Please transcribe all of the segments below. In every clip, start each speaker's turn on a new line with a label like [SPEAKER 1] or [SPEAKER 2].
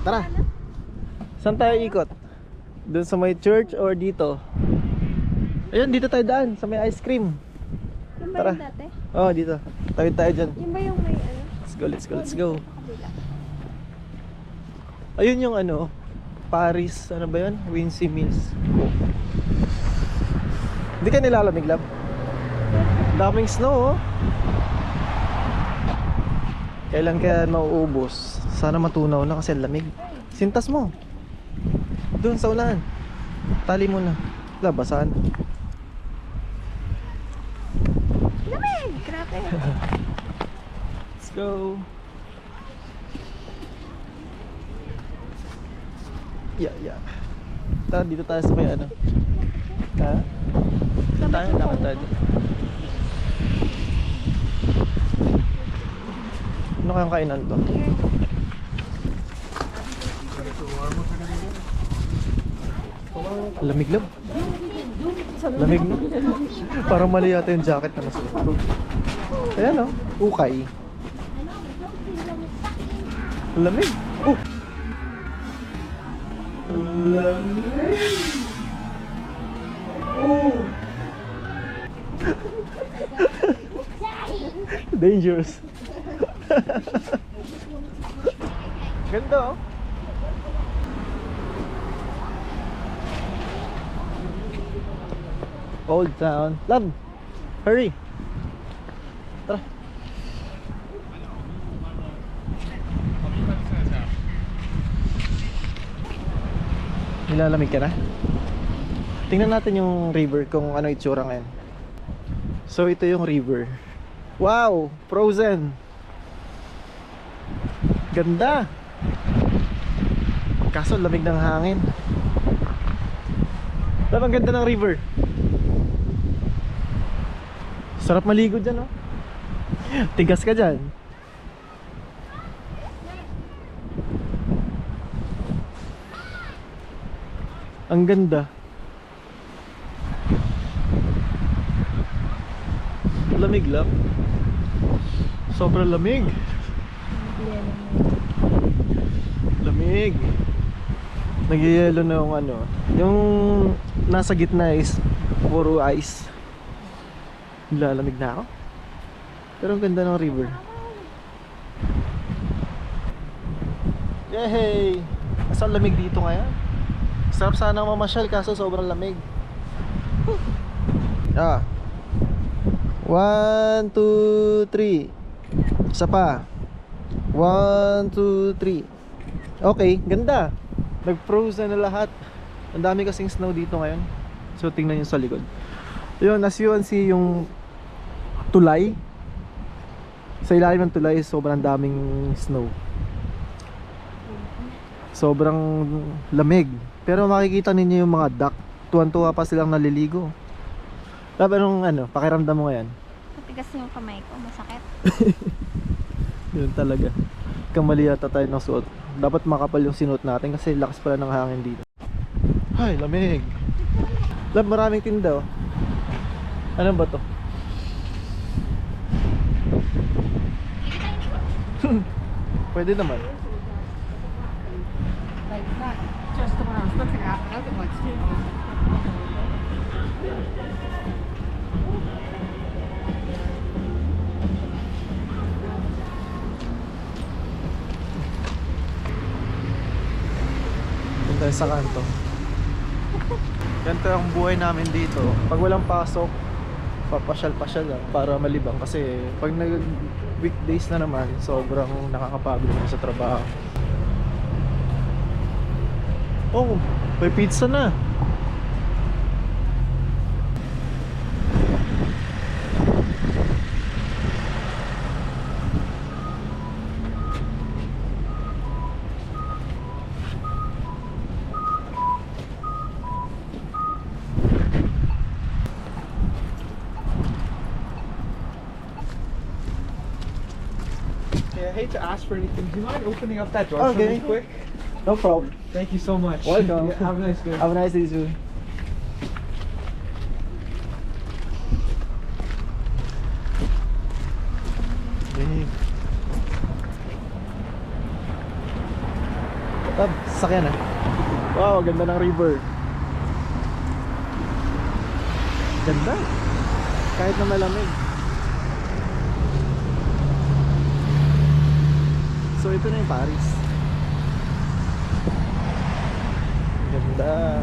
[SPEAKER 1] Tara. Saan tayo ikot? Doon sa may church or dito? Ayun, dito tayo daan sa may ice cream.
[SPEAKER 2] Yung ba
[SPEAKER 1] Tara.
[SPEAKER 2] yung dati?
[SPEAKER 1] Oh, dito. Tawid tayo dyan.
[SPEAKER 2] Yung ba yung may ano?
[SPEAKER 1] Let's go, let's go, let's go.
[SPEAKER 2] Kabila.
[SPEAKER 1] Ayun yung ano, Paris, ano ba yun? Wincy Mills. Hindi ka nilalamig, lab? Daming snow, oh. Kailan kaya mauubos? Sana matunaw na kasi lamig. Sintas mo. Doon sa unahan. Tali mo na. Labasan.
[SPEAKER 2] Lamig! Grabe.
[SPEAKER 1] Let's go. Yeah. Tara, dito tayo sa may ano. Ha? Dito tayo, lakad tayo. Ano kayang kainan to? Lamig lang. Lamig na. Parang mali yata yung jacket na nasuot. Ayan o, ukay. Lamig. Oh! Lamig. Oh! Dangerous. Ganda oh. Old Town. Love, hurry. Tara. Nilalamig ka na? Tingnan natin yung river kung ano itsura ngayon. So ito yung river. Wow! Frozen! Ganda! Kaso lamig ng hangin. Love, ang ganda ng river. Sarap maligo dyan, oh. Tigas ka dyan. Ang ganda. Lamig lang. Sobrang lamig. Lamig. Nagyayelo na yung ano. Yung nasa gitna is puro ice. Lalamig na ako. Pero ang ganda ng river. Yay! Mas ang lamig dito ngayon. Sarap sana mamasyal kaso sobrang lamig. Ah. 1, 2, 3. Isa pa. 1, 2, 3. Okay, ganda. Nag-frozen na lahat. Ang dami kasing snow dito ngayon. So tingnan nyo sa likod. Yun, as you can see yung tulay. Sa ilalim ng tulay sobrang daming snow. Sobrang lamig. Pero makikita ninyo yung mga duck. Tuwan-tuwa pa silang naliligo. Labi, anong ano, pakiramdam mo ngayon?
[SPEAKER 2] Matigas yung kamay ko, masakit.
[SPEAKER 1] Yun talaga. Kamali yata tayo ng suot. Dapat makapal yung sinuot natin kasi lakas pala ng hangin dito. Ay, lamig. Lab, maraming tinda oh. Ano ba to? Pwede naman.
[SPEAKER 3] Like that, just the one I was looking at, and otherwise,
[SPEAKER 1] Punta tayo sa kanto. Ganito ang buhay namin dito. Pag walang pasok, papasyal-pasyal lang para malibang. Kasi pag weekdays na naman, sobrang nakakapagod naman sa trabaho. Oh, may pizza na.
[SPEAKER 3] I hate to ask for anything. Do you mind opening up that door for
[SPEAKER 1] Okay.
[SPEAKER 3] me quick?
[SPEAKER 1] No problem.
[SPEAKER 3] Thank you so much.
[SPEAKER 1] Welcome.
[SPEAKER 3] Yeah, have a nice day.
[SPEAKER 1] Have a nice day too. Tab, sasakyan na. Wow, ganda ng river. Ganda. Kahit na malamig. So ito na yung Paris. Ganda.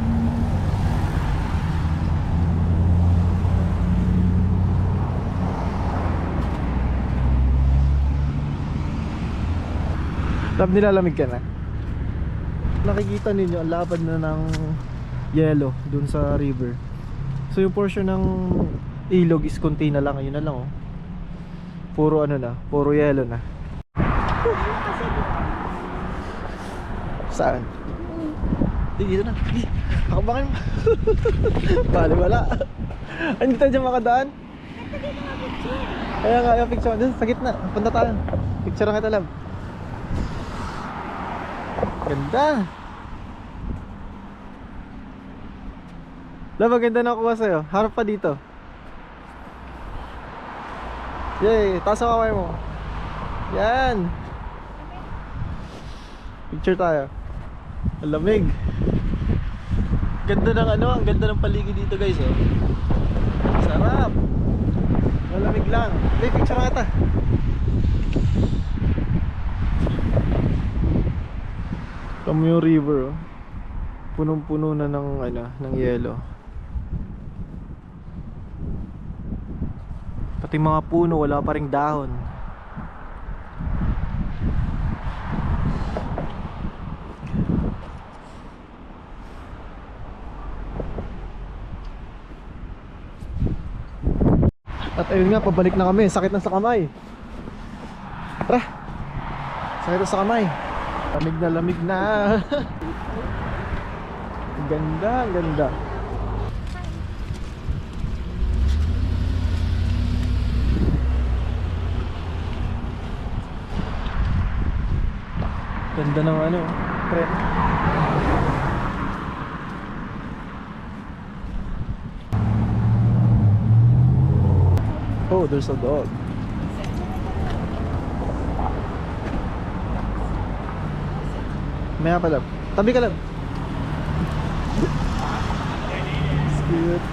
[SPEAKER 1] Tab, nilalamig ka na. Nakikita ninyo ang lapad na ng yellow dun sa river. So yung portion ng ilog is konti na lang. Ayun na lang oh. Puro ano na, puro yellow na. Saan? Dito na. Akabangan mo. Bali wala. Hindi tayo dyan makadaan. Kaya nga yung picture dun sa gitna. Punta tayo. Picture nga ito, love. Ganda. Love, maganda na kuha sa'yo. Harap pa dito. Yay, taas ang kamay mo. Yan. Picture tayo. Ang lamig. Ganda ng ano, ang ganda ng paligid dito guys oh. Sarap. Malamig lang. May picture nga ito. Tama yung river oh. Punong-puno na ng ano, ng yelo. Pati mga puno wala pa ring dahon. At ayun nga, pabalik na kami. Sakit na sa kamay. Tara. Sakit na sa kamay. Lamig na lamig na. Ang ganda, ang ganda. Ganda ng ano, tren. Oh, there's a dog. Maya pa, love. Tabi ka, love. It's cute.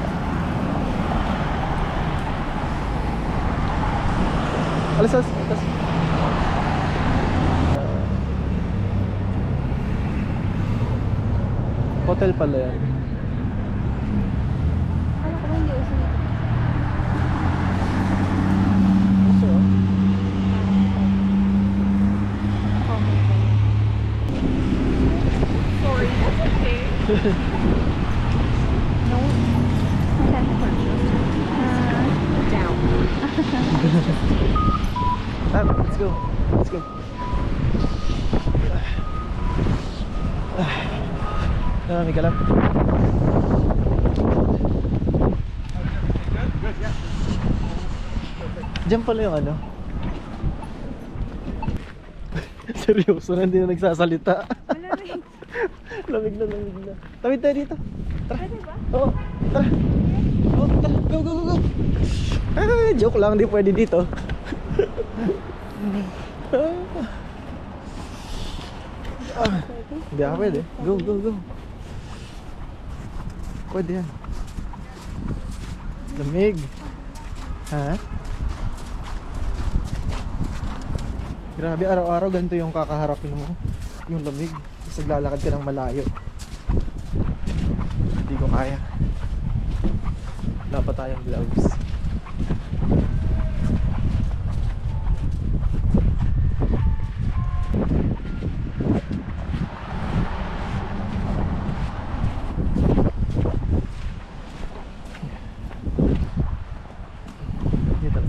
[SPEAKER 1] Alis, alis, alis. Hotel pala yan.
[SPEAKER 2] Ano ko ba hindi uso nito?
[SPEAKER 1] Gusto oh.
[SPEAKER 2] Oh my God. Sorry, that's okay. No. Down.
[SPEAKER 1] Let's go. Let's go. May ka lang. Diyan pala yung ano. Seryoso na, hindi na nagsasalita.
[SPEAKER 2] Malamig.
[SPEAKER 1] Lamig na, lamig na. Tawid tayo dito. Tara.
[SPEAKER 2] Pwede ba?
[SPEAKER 1] Oo, tara. Oo, tara. Go, go, go, go. Ah, joke lang, hindi pwede dito. Hindi ako pwede. Go, go, go. Pwede yan. Lamig. Ha? Grabe, araw-araw ganito yung kakaharapin mo. Yung lamig. Tapos naglalakad ka ng malayo. Hindi ko kaya. Wala pa tayong gloves. Dito.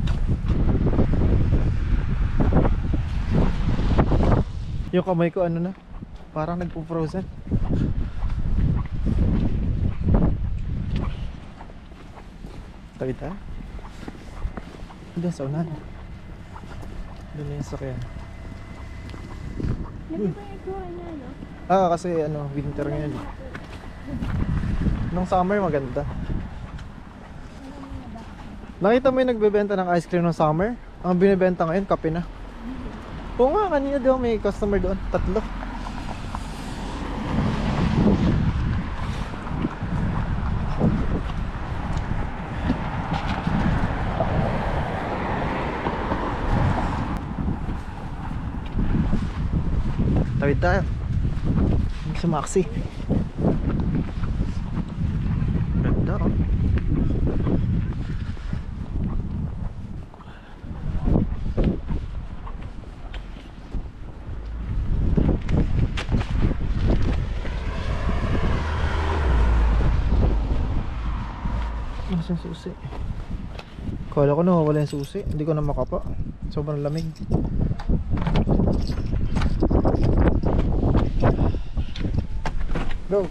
[SPEAKER 1] Yung kamay ko ano na, parang nagpo-frozen. Tawid ha? Doon sa unahan. Doon na yung sakyan.
[SPEAKER 2] Hindi ba yung itsura niya, no?
[SPEAKER 1] Ah, kasi ano, winter ngayon. Nung summer maganda. Nakita mo yung nagbebenta ng ice cream nung summer? Ang binibenta ngayon, kape na. Oo nga, kanina daw may customer doon, 3. Tawid tayo. Sa Maxi. Ganda oh. Nasaan susi? Kala ko nawawala yung susi. Hindi ko na makapa. Sobrang lamig. Go!